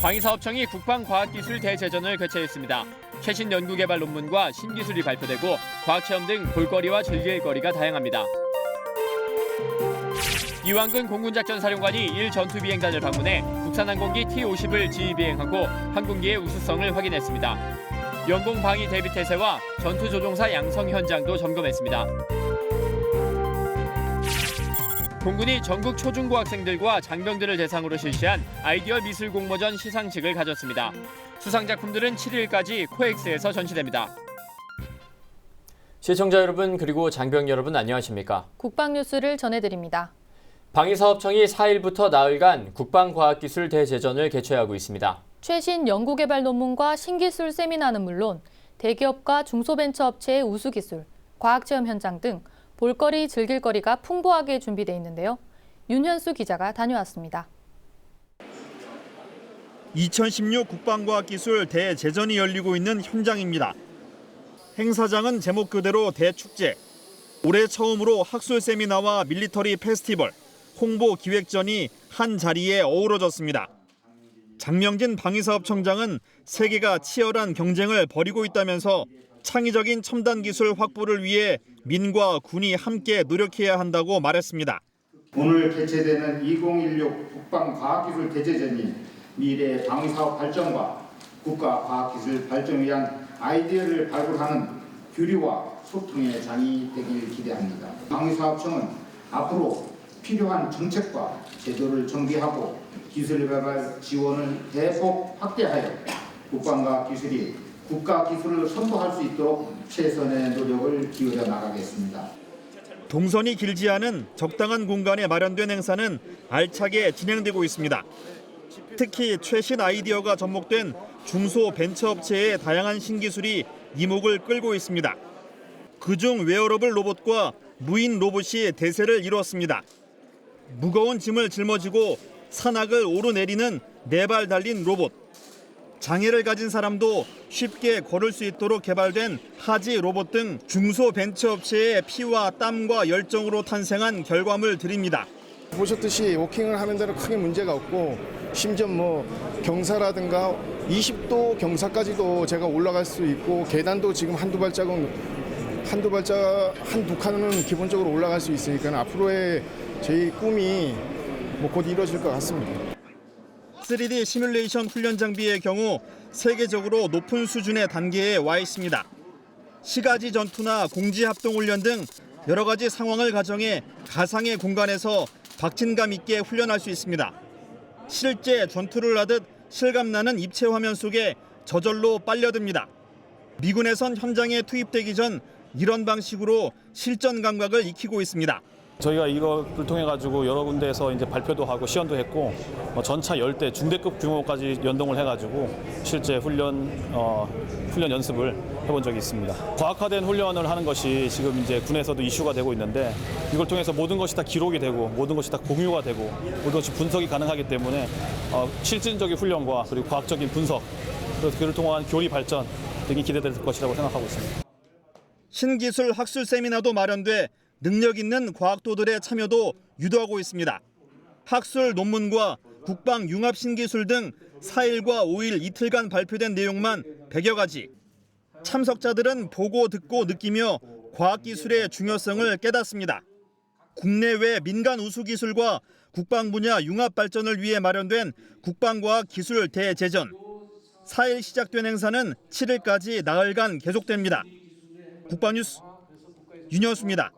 방위사업청이 국방과학기술대제전을 개최했습니다. 최신 연구개발 논문과 신기술이 발표되고 과학체험 등 볼거리와 즐길거리가 다양합니다. 이완근 공군작전사령관이 1전투비행단을 방문해 국산항공기 T-50을 지휘비행하고 항공기의 우수성을 확인했습니다. 영공방위 대비태세와 전투조종사 양성 현장도 점검했습니다. 공군이 전국 초중고 학생들과 장병들을 대상으로 실시한 아이디어 미술 공모전 시상식을 가졌습니다. 수상작품들은 7일까지 코엑스에서 전시됩니다. 시청자 여러분 그리고 장병 여러분 안녕하십니까? 국방뉴스를 전해드립니다. 방위사업청이 4일부터 나흘간 국방과학기술 대제전을 개최하고 있습니다. 최신 연구개발 논문과 신기술 세미나는 물론 대기업과 중소벤처업체의 우수기술, 과학체험 현장 등 볼거리, 즐길거리가 풍부하게 준비되어 있는데요. 윤현수 기자가 다녀왔습니다. 2016 국방과학기술 대제전이 열리고 있는 현장입니다. 행사장은 제목 그대로 대축제. 올해 처음으로 학술 세미나와 밀리터리 페스티벌, 홍보 기획전이 한 자리에 어우러졌습니다. 장명진 방위사업청장은 세계가 치열한 경쟁을 벌이고 있다면서 창의적인 첨단 기술 확보를 위해 민과 군이 함께 노력해야 한다고 말했습니다. 오늘 개최되는 2016 국방과학기술 대제전이 미래 방위사업 발전과 국가 과학기술 발전을 위한 아이디어를 발굴하는 교류와 소통의 장이 되길 기대합니다. 방위사업청은 앞으로 필요한 정책과 제도를 정비하고 기술 개발 지원을 대폭 확대하여 국방과학기술이 국가기술을 선도할 수 있도록 최선의 노력을 기울여 나가겠습니다. 동선이 길지 않은 적당한 공간에 마련된 행사는 알차게 진행되고 있습니다. 특히 최신 아이디어가 접목된 중소벤처업체의 다양한 신기술이 이목을 끌고 있습니다. 그중 웨어러블 로봇과 무인 로봇이 대세를 이루었습니다. 무거운 짐을 짊어지고 산악을 오르내리는 4발 달린 로봇. 장애를 가진 사람도 쉽게 걸을 수 있도록 개발된 하지 로봇 등 중소벤처업체의 피와 땀과 열정으로 탄생한 결과물들입니다. 보셨듯이 워킹을 하는 데는 크게 문제가 없고 심지어 경사라든가 20도 경사까지도 제가 올라갈 수 있고 계단도 지금 한두 칸은 기본적으로 올라갈 수 있으니까 앞으로의 저희 꿈이 곧 이루어질 것 같습니다. 3D 시뮬레이션 훈련 장비의 경우 세계적으로 높은 수준의 단계에 와 있습니다. 시가지 전투나 공지 합동 훈련 등 여러 가지 상황을 가정해 가상의 공간에서 박진감 있게 훈련할 수 있습니다. 실제 전투를 하듯 실감나는 입체 화면 속에 저절로 빨려듭니다. 미군에선 현장에 투입되기 전 이런 방식으로 실전 감각을 익히고 있습니다. 저희가 이것을 통해 가지고 여러 군데에서 이제 발표도 하고 시연도 했고 전차 10대 중대급 규모까지 연동을 해가지고 실제 훈련 연습을 해본 적이 있습니다. 과학화된 훈련을 하는 것이 지금 이제 군에서도 이슈가 되고 있는데 이걸 통해서 모든 것이 다 기록이 되고 모든 것이 다 공유가 되고 모든 것이 분석이 가능하기 때문에 실질적인 훈련과 그리고 과학적인 분석 그리고 그를 통한 교리 발전 등이 기대될 것이라고 생각하고 있습니다. 신기술 학술 세미나도 마련돼 능력 있는 과학도들의 참여도 유도하고 있습니다. 학술 논문과 국방 융합 신기술 등 4일과 5일 이틀간 발표된 내용만 100여 가지. 참석자들은 보고 듣고 느끼며 과학기술의 중요성을 깨닫습니다. 국내외 민간 우수기술과 국방 분야 융합 발전을 위해 마련된 국방과학기술 대제전. 4일 시작된 행사는 7일까지 나흘간 계속됩니다. 국방뉴스 윤현수입니다.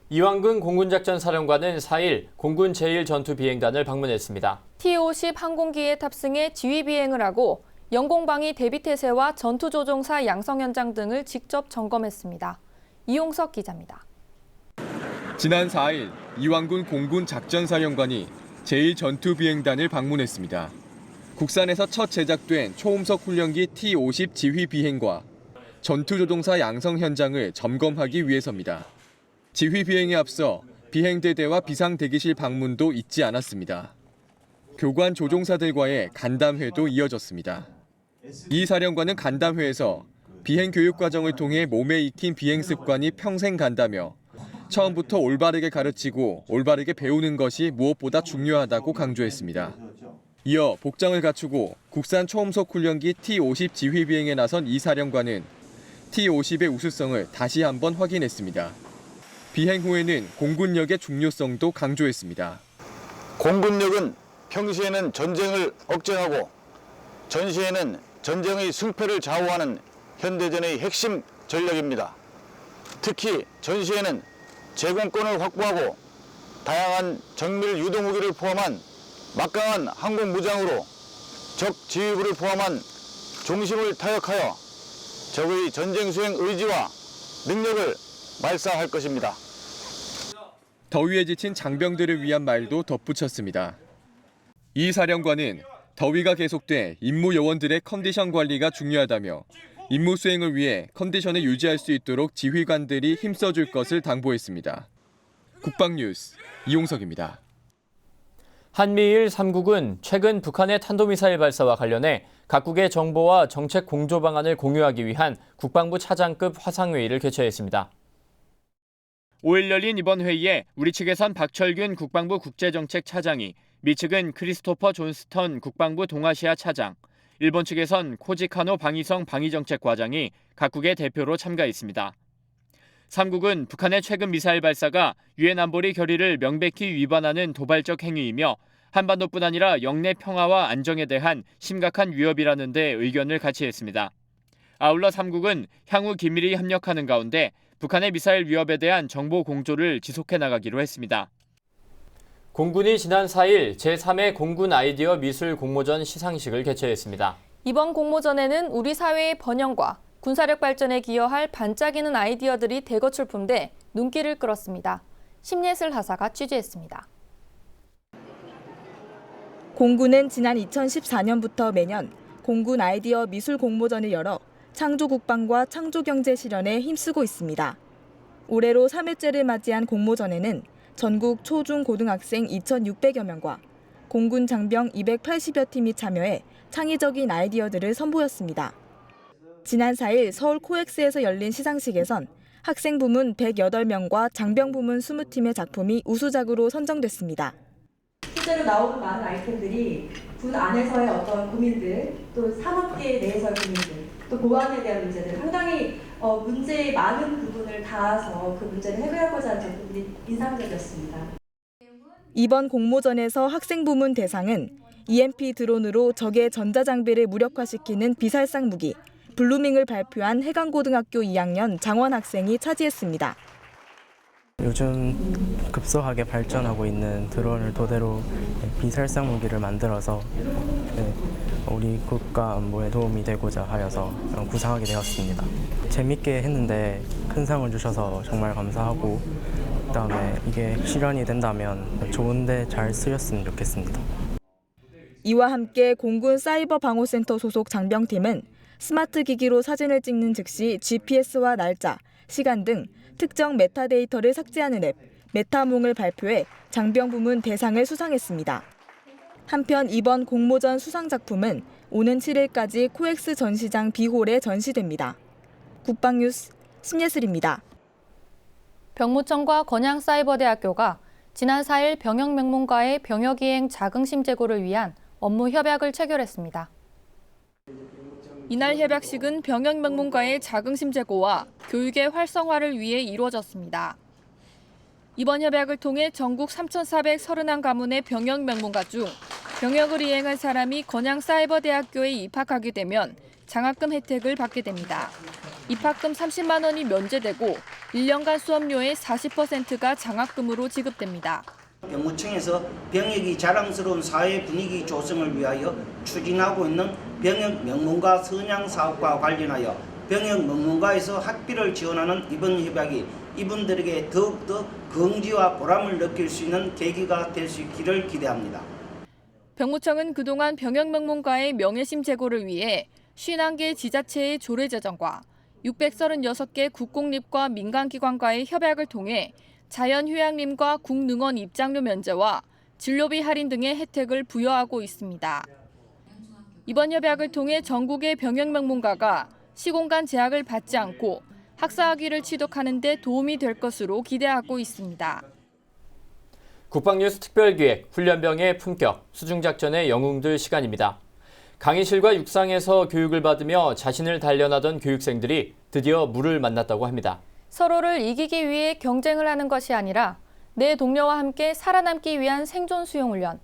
이완근 공군작전사령관은 4일 공군 제1전투비행단을 방문했습니다. T-50 항공기에 탑승해 지휘비행을 하고 영공방위 대비태세와 전투조종사 양성 현장 등을 직접 점검했습니다. 이용석 기자입니다. 지난 4일 이완근 공군 작전사령관이 제1전투비행단을 방문했습니다. 국산에서 첫 제작된 초음속 훈련기 T-50 지휘비행과 전투조종사 양성 현장을 점검하기 위해서입니다. 지휘 비행에 앞서 비행대대와 비상대기실 방문도 잊지 않았습니다. 교관 조종사들과의 간담회도 이어졌습니다. 이 사령관은 간담회에서 비행 교육 과정을 통해 몸에 익힌 비행 습관이 평생 간다며 처음부터 올바르게 가르치고 올바르게 배우는 것이 무엇보다 중요하다고 강조했습니다. 이어 복장을 갖추고 국산 초음속 훈련기 T-50 지휘 비행에 나선 이 사령관은 T-50의 우수성을 다시 한번 확인했습니다. 비행 후에는 공군력의 중요성도 강조했습니다. 공군력은 평시에는 전쟁을 억제하고 전시에는 전쟁의 승패를 좌우하는 현대전의 핵심 전력입니다. 특히 전시에는 제공권을 확보하고 다양한 정밀 유도무기를 포함한 막강한 항공무장으로 적 지휘부를 포함한 중심을 타격하여 적의 전쟁 수행 의지와 능력을 말살할 것입니다. 더위에 지친 장병들을 위한 말도 덧붙였습니다. 이 사령관은 더위가 계속돼 임무 요원들의 컨디션 관리가 중요하다며 임무 수행을 위해 컨디션을 유지할 수 있도록 지휘관들이 힘써줄 것을 당부했습니다. 국방뉴스 이용석입니다. 한미일 3국은 최근 북한의 탄도미사일 발사와 관련해 각국의 정보와 정책 공조 방안을 공유하기 위한 국방부 차장급 화상회의를 개최했습니다. 5일 열린 이번 회의에 우리 측에선 박철균 국방부 국제정책 차장이, 미 측은 크리스토퍼 존스턴 국방부 동아시아 차장, 일본 측에선 코지카노 방위성 방위정책과장이 각국의 대표로 참가했습니다. 3국은 북한의 최근 미사일 발사가 유엔 안보리 결의를 명백히 위반하는 도발적 행위이며 한반도뿐 아니라 영내 평화와 안정에 대한 심각한 위협이라는 데 의견을 같이 했습니다. 아울러 3국은 향후 긴밀히 협력하는 가운데 북한의 미사일 위협에 대한 정보 공조를 지속해 나가기로 했습니다. 공군이 지난 4일 제3회 공군 아이디어 미술 공모전 시상식을 개최했습니다. 이번 공모전에는 우리 사회의 번영과 군사력 발전에 기여할 반짝이는 아이디어들이 대거 출품돼 눈길을 끌었습니다. 심예슬 하사가 취재했습니다. 공군은 지난 2014년부터 매년 공군 아이디어 미술 공모전을 열어 창조 국방과 창조 경제 실현에 힘쓰고 있습니다. 올해로 3회째를 맞이한 공모전에는 전국 초, 중, 고등학생 2,600여 명과 공군 장병 280여 팀이 참여해 창의적인 아이디어들을 선보였습니다. 지난 4일 서울 코엑스에서 열린 시상식에선 학생 부문 108명과 장병 부문 20팀의 작품이 우수작으로 선정됐습니다. 실제로 나오는 많은 아이템들이 군 안에서의 어떤 고민들, 또 산업계 내에서의 고민들, 또 보안에 대한 문제들, 상당히 문제의 많은 부분을 닿아서 그 문제를 해결하고자 하는 작품들이 인상적이었습니다. 이번 공모전에서 학생 부문 대상은 EMP 드론으로 적의 전자장비를 무력화시키는 비살상 무기, 블루밍을 발표한 해강고등학교 2학년 장원 학생이 차지했습니다. 요즘 급속하게 발전하고 있는 드론을 토대로 비살상 무기를 만들어서 우리 국가 안보에 도움이 되고자 하여서 구상하게 되었습니다. 재밌게 했는데 큰 상을 주셔서 정말 감사하고, 그다음에 이게 실현이 된다면 좋은데 잘 쓰였으면 좋겠습니다. 이와 함께 공군 사이버 방호센터 소속 장병팀은 스마트 기기로 사진을 찍는 즉시 GPS와 날짜, 시간 등 특정 메타데이터를 삭제하는 앱 메타몽을 발표해 장병 부문 대상을 수상했습니다. 한편 이번 공모전 수상 작품은 오는 7일까지 코엑스 전시장 B홀에 전시됩니다. 국방뉴스 심예슬입니다. 병무청과 건양사이버대학교가 지난 4일 병역명문과의 병역이행 자긍심 제고를 위한 업무 협약을 체결했습니다. 이날 협약식은 병역명문과의 자긍심 제고와 교육의 활성화를 위해 이루어졌습니다. 이번 협약을 통해 전국 3,431가문의 병역명문가 중 병역을 이행한 사람이 건양사이버대학교에 입학하게 되면 장학금 혜택을 받게 됩니다. 입학금 30만 원이 면제되고 1년간 수업료의 40%가 장학금으로 지급됩니다. 병무청에서 병역이 자랑스러운 사회 분위기 조성을 위하여 추진하고 있는 병역 명문가 선양 사업과 관련하여 병역 명문가에서 학비를 지원하는 이번 협약이 이분들에게 더욱더 긍지와 보람을 느낄 수 있는 계기가 될 수 있기를 기대합니다. 병무청은 그동안 병역 명문가의 명예심 제고를 위해 51개 지자체의 조례 제정과 636개 국공립과 민간기관과의 협약을 통해 자연휴양림과 국능원 입장료 면제와 진료비 할인 등의 혜택을 부여하고 있습니다. 이번 협약을 통해 전국의 병역 명문가가 시공간 제약을 받지 않고 학사학위를 취득하는 데 도움이 될 것으로 기대하고 있습니다. 국방뉴스 특별기획 훈련병의 품격, 수중작전의 영웅들 시간입니다. 강의실과 육상에서 교육을 받으며 자신을 단련하던 교육생들이 드디어 물을 만났다고 합니다. 서로를 이기기 위해 경쟁을 하는 것이 아니라 내 동료와 함께 살아남기 위한 생존 수용 훈련.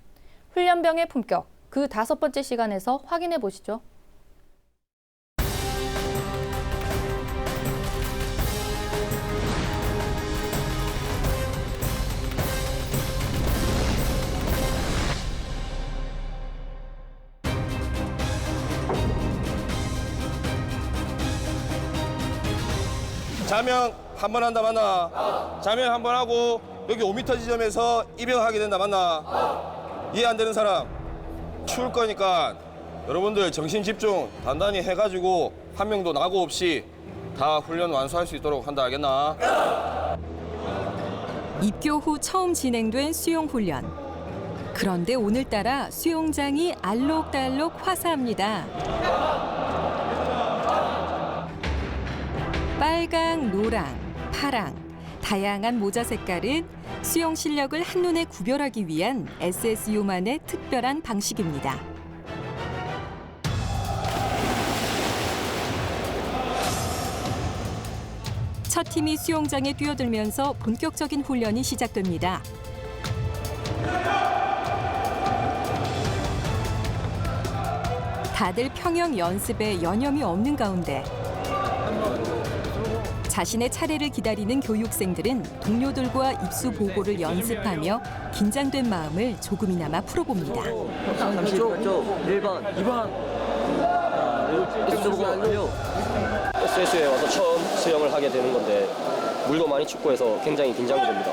훈련병의 품격, 그 5번째 시간에서 확인해 보시죠. 자명 한 번 한다 맞나? 자명 한 번 하고 여기 5m 지점에서 입영하게 된다 맞나? 이해 안 되는 사람? 추울 거니까 여러분들 정신 집중 단단히 해가지고 한 명도 낙오 없이 다 훈련 완수할 수 있도록 한다 알겠나? 입교 후 처음 진행된 수용 훈련. 그런데 오늘따라 수용장이 알록달록 화사합니다. 빨강, 노랑, 파랑, 다양한 모자 색깔은 수용 실력을 한눈에 구별하기 위한 SSU만의 특별한 방식입니다. 첫 팀이 수영장에 뛰어들면서 본격적인 훈련이 시작됩니다. 다들 평영 연습에 여념이 없는 가운데 자신의 차례를 기다리는 교육생들은 동료들과 입수 보고를 연습하며 긴장된 마음을 조금이나마 풀어봅니다. 38조 1번 2번 입수 보고 완료. SSU에 와서 처음 수영을 하게 되는 건데 물도 많이 춥고 해서 굉장히 긴장이 됩니다.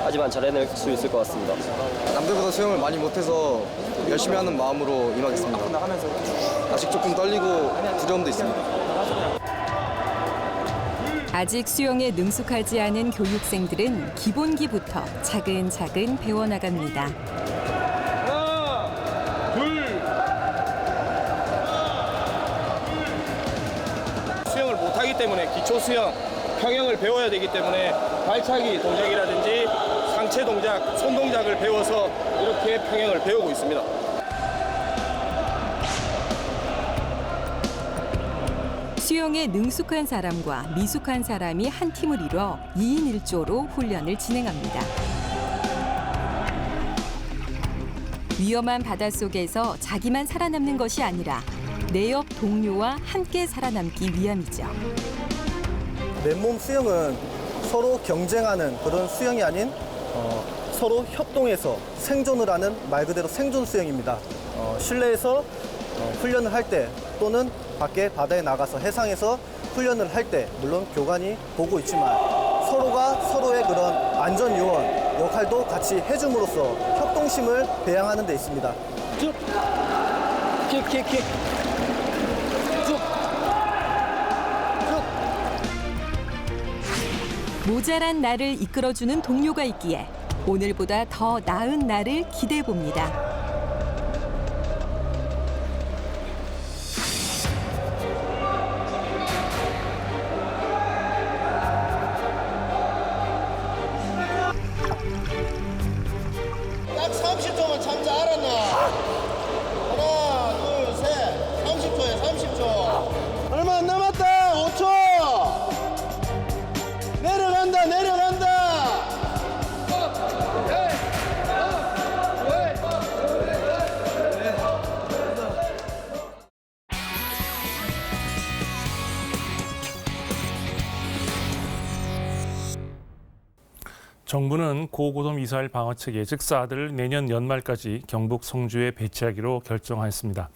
하지만 잘해낼 수 있을 것 같습니다. 남들보다 수영을 많이 못해서 열심히 하는 마음으로 임하겠습니다. 아직 조금 떨리고 두려움도 있습니다. 아직 수영에 능숙하지 않은 교육생들은 기본기부터 차근차근 배워나갑니다. 하나, 둘. 수영을 못하기 때문에 기초 수영, 평영을 배워야 되기 때문에 발차기 동작이라든지 상체 동작, 손 동작을 배워서 이렇게 평영을 배우고 있습니다. 수영에 능숙한 사람과 미숙한 사람이 한 팀을 이뤄 2인 1조로 훈련을 진행합니다. 위험한 바닷속에서 자기만 살아남는 것이 아니라 내 옆 동료와 함께 살아남기 위함이죠. 맨몸 수영은 서로 경쟁하는 그런 수영이 아닌 서로 협동해서 생존을 하는 말 그대로 생존 수영입니다. 실내에서 훈련을 할 때 또는 밖에 바다에 나가서 해상에서 훈련을 할 때 물론 교관이 보고 있지만 서로가 서로의 그런 안전 요원 역할도 같이 해줌으로써 협동심을 배양하는 데 있습니다. 쭉! 킥! 쭉! 모자란 나를 이끌어주는 동료가 있기에 오늘보다 더 나은 나를 기대해 봅니다. 딱 30초만 참자 알았나? 하나, 둘, 셋. 30초에 30초. 얼마 안 남았다. 5초. 내려간다. 정부는 고고도 미사일 방어 체계, 즉 사드를 내년 연말까지 경북 성주에 배치하기로 결정하였습니다.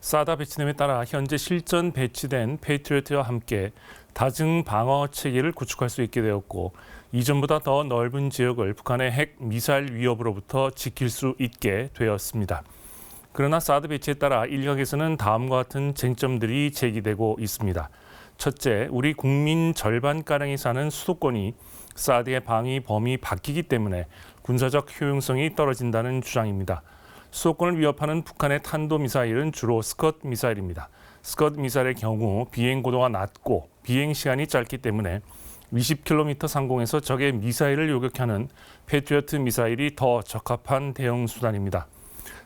사드 배치됨에 따라 현재 실전 배치된 페이트리어트와 함께 다중 방어 체계를 구축할 수 있게 되었고 이전보다 더 넓은 지역을 북한의 핵 미사일 위협으로부터 지킬 수 있게 되었습니다. 그러나 사드 배치에 따라 일각에서는 다음과 같은 쟁점들이 제기되고 있습니다. 첫째, 우리 국민 절반가량이 사는 수도권이 사드의 방위 범위 바뀌기 때문에 군사적 효용성이 떨어진다는 주장입니다. 수도권을 위협하는 북한의 탄도미사일은 주로 스컷 미사일입니다. 스컷 미사일의 경우 비행 고도가 낮고 비행 시간이 짧기 때문에 20km 상공에서 적의 미사일을 요격하는 패트리어트 미사일이 더 적합한 대응 수단입니다.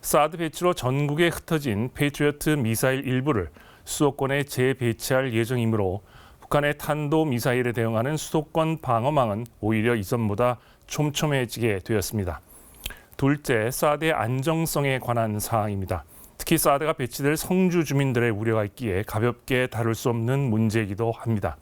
사드 배치로 전국에 흩어진 패트리어트 미사일 일부를 수도권에 재배치할 예정이므로 북한의 탄도미사일에 대응하는 수도권 방어망은 오히려 이전보다 촘촘해지게 되었습니다. 둘째, 사드의 안정성에 관한 사항입니다. 특히 사드가 배치될 성주 주민들의 우려가 있기에 가볍게 다룰 수 없는 문제이기도 합니다.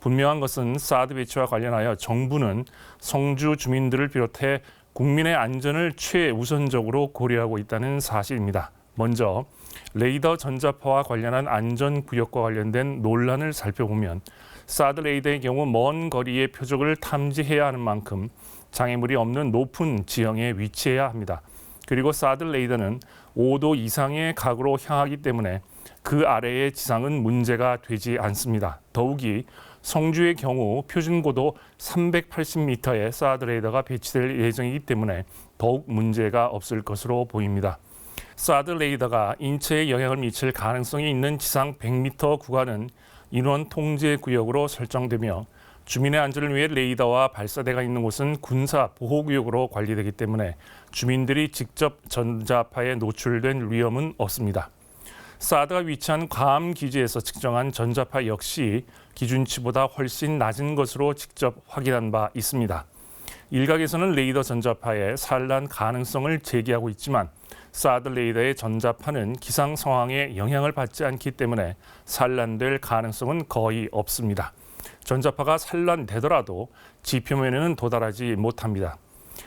분명한 것은 사드 배치와 관련하여 정부는 성주 주민들을 비롯해 국민의 안전을 최우선적으로 고려하고 있다는 사실입니다. 먼저 레이더 전자파와 관련한 안전구역과 관련된 논란을 살펴보면 사드 레이더의 경우 먼 거리의 표적을 탐지해야 하는 만큼 장애물이 없는 높은 지형에 위치해야 합니다. 그리고 사드 레이더는 5도 이상의 각으로 향하기 때문에 그 아래의 지상은 문제가 되지 않습니다. 더욱이 성주의 경우 표준 고도 380m의 사드 레이더가 배치될 예정이기 때문에 더욱 문제가 없을 것으로 보입니다. 사드 레이더가 인체에 영향을 미칠 가능성이 있는 지상 100m 구간은 인원 통제 구역으로 설정되며 주민의 안전을 위해 레이더와 발사대가 있는 곳은 군사 보호구역으로 관리되기 때문에 주민들이 직접 전자파에 노출된 위험은 없습니다. 사드가 위치한 괌 기지에서 측정한 전자파 역시 기준치보다 훨씬 낮은 것으로 직접 확인한 바 있습니다. 일각에서는 레이더 전자파의 산란 가능성을 제기하고 있지만 사드 레이더의 전자파는 기상 상황에 영향을 받지 않기 때문에 산란될 가능성은 거의 없습니다. 전자파가 산란되더라도 지표면에는 도달하지 못합니다.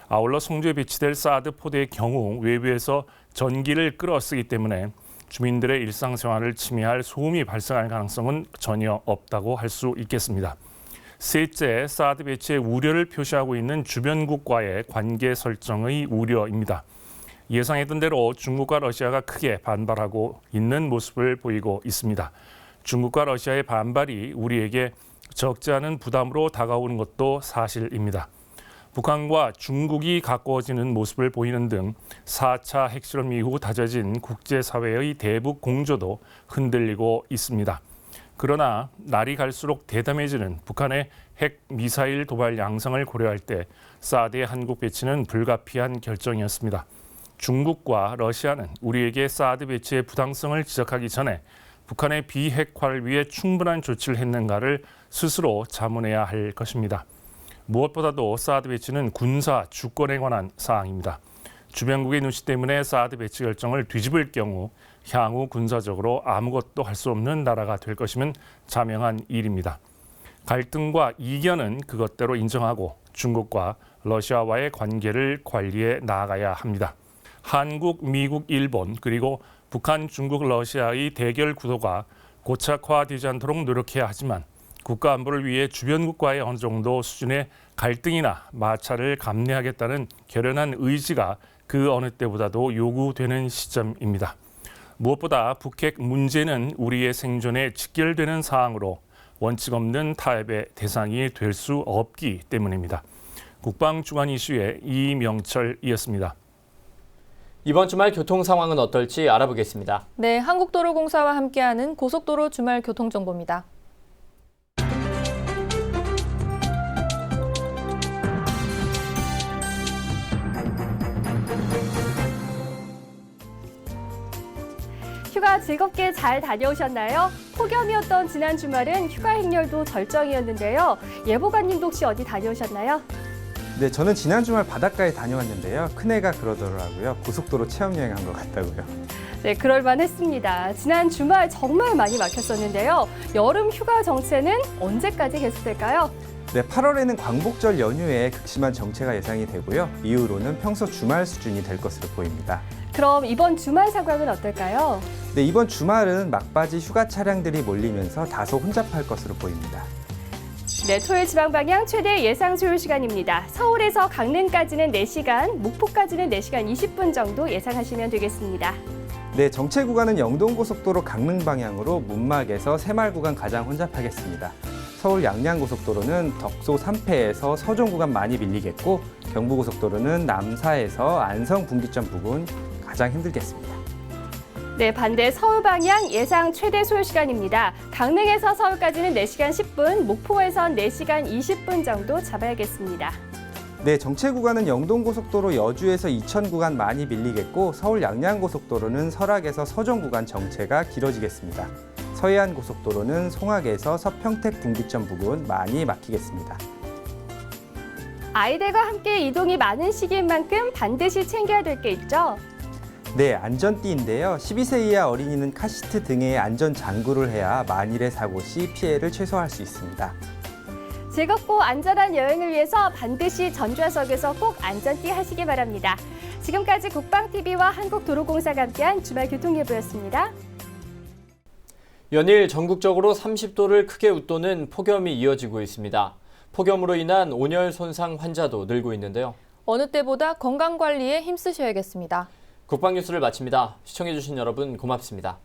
아울러 성주에 배치될 사드 포대의 경우 외부에서 전기를 끌어쓰기 때문에 주민들의 일상생활을 침해할 소음이 발생할 가능성은 전혀 없다고 할 수 있겠습니다. 셋째, 사드 배치의 우려를 표시하고 있는 주변국과의 관계 설정의 우려입니다. 예상했던 대로 중국과 러시아가 크게 반발하고 있는 모습을 보이고 있습니다. 중국과 러시아의 반발이 우리에게 적지 않은 부담으로 다가오는 것도 사실입니다. 북한과 중국이 가까워지는 모습을 보이는 등 4차 핵실험 이후 다져진 국제사회의 대북 공조도 흔들리고 있습니다. 그러나 날이 갈수록 대담해지는 북한의 핵 미사일 도발 양상을 고려할 때 사드의 한국 배치는 불가피한 결정이었습니다. 중국과 러시아는 우리에게 사드 배치의 부당성을 지적하기 전에 북한의 비핵화를 위해 충분한 조치를 했는가를 스스로 자문해야 할 것입니다. 무엇보다도 사드 배치는 군사 주권에 관한 사항입니다. 주변국의 눈치 때문에 사드 배치 결정을 뒤집을 경우 향후 군사적으로 아무것도 할 수 없는 나라가 될 것이면 자명한 일입니다. 갈등과 이견은 그것대로 인정하고 중국과 러시아와의 관계를 관리해 나아가야 합니다. 한국, 미국, 일본 그리고 북한, 중국, 러시아의 대결 구도가 고착화되지 않도록 노력해야 하지만 국가 안보를 위해 주변국과의 어느 정도 수준의 갈등이나 마찰을 감내하겠다는 결연한 의지가 그 어느 때보다도 요구되는 시점입니다. 무엇보다 북핵 문제는 우리의 생존에 직결되는 사항으로 원칙 없는 타협의 대상이 될 수 없기 때문입니다. 국방 주간 이슈의 이명철이었습니다. 이번 주말 교통 상황은 어떨지 알아보겠습니다. 네, 한국도로공사와 함께하는 고속도로 주말 교통정보입니다. 휴가 즐겁게 잘 다녀오셨나요? 폭염이었던 지난 주말은 휴가 행렬도 절정이었는데요. 예보관님도 혹시 어디 다녀오셨나요? 네, 저는 지난 주말 바닷가에 다녀왔는데요. 큰애가 그러더라고요. 고속도로 체험여행 한 것 같다고요. 네, 그럴만했습니다. 지난 주말 정말 많이 막혔었는데요. 여름 휴가 정체는 언제까지 계속될까요? 네, 8월에는 광복절 연휴에 극심한 정체가 예상이 되고요. 이후로는 평소 주말 수준이 될 것으로 보입니다. 그럼 이번 주말 상황은 어떨까요? 네, 이번 주말은 막바지 휴가 차량들이 몰리면서 다소 혼잡할 것으로 보입니다. 네, 토요일 지방 방향 최대 예상 소요 시간입니다. 서울에서 강릉까지는 4시간, 목포까지는 4시간 20분 정도 예상하시면 되겠습니다. 네, 정체 구간은 영동고속도로 강릉 방향으로 문막에서 새마을 구간 가장 혼잡하겠습니다. 서울 양양고속도로는 덕소 3패에서 서종 구간 많이 밀리겠고 경부고속도로는 남사에서 안성 분기점 부근 가장 힘들겠습니다. 네, 반대 서울 방향 예상 최대 소요 시간입니다. 강릉에서 서울까지는 4시간 10분, 목포에선 4시간 20분 정도 잡아야겠습니다. 네, 정체 구간은 영동고속도로 여주에서 이천 구간 많이 밀리겠고 서울 양양고속도로는 설악에서 서종 구간 정체가 길어지겠습니다. 서해안고속도로는 송악에서 서평택 분기점 부근 많이 막히겠습니다. 아이들과 함께 이동이 많은 시기인 만큼 반드시 챙겨야 될 게 있죠. 네, 안전띠인데요. 12세 이하 어린이는 카시트 등의 안전 장구를 해야 만일의 사고 시 피해를 최소화할 수 있습니다. 즐겁고 안전한 여행을 위해서 반드시 전좌석에서 꼭 안전띠 하시기 바랍니다. 지금까지 국방TV와 한국도로공사가 함께한 주말 교통예보였습니다. 연일 전국적으로 30도를 크게 웃도는 폭염이 이어지고 있습니다. 폭염으로 인한 온열 손상 환자도 늘고 있는데요. 어느 때보다 건강관리에 힘쓰셔야겠습니다. 국방뉴스를 마칩니다. 시청해주신 여러분 고맙습니다.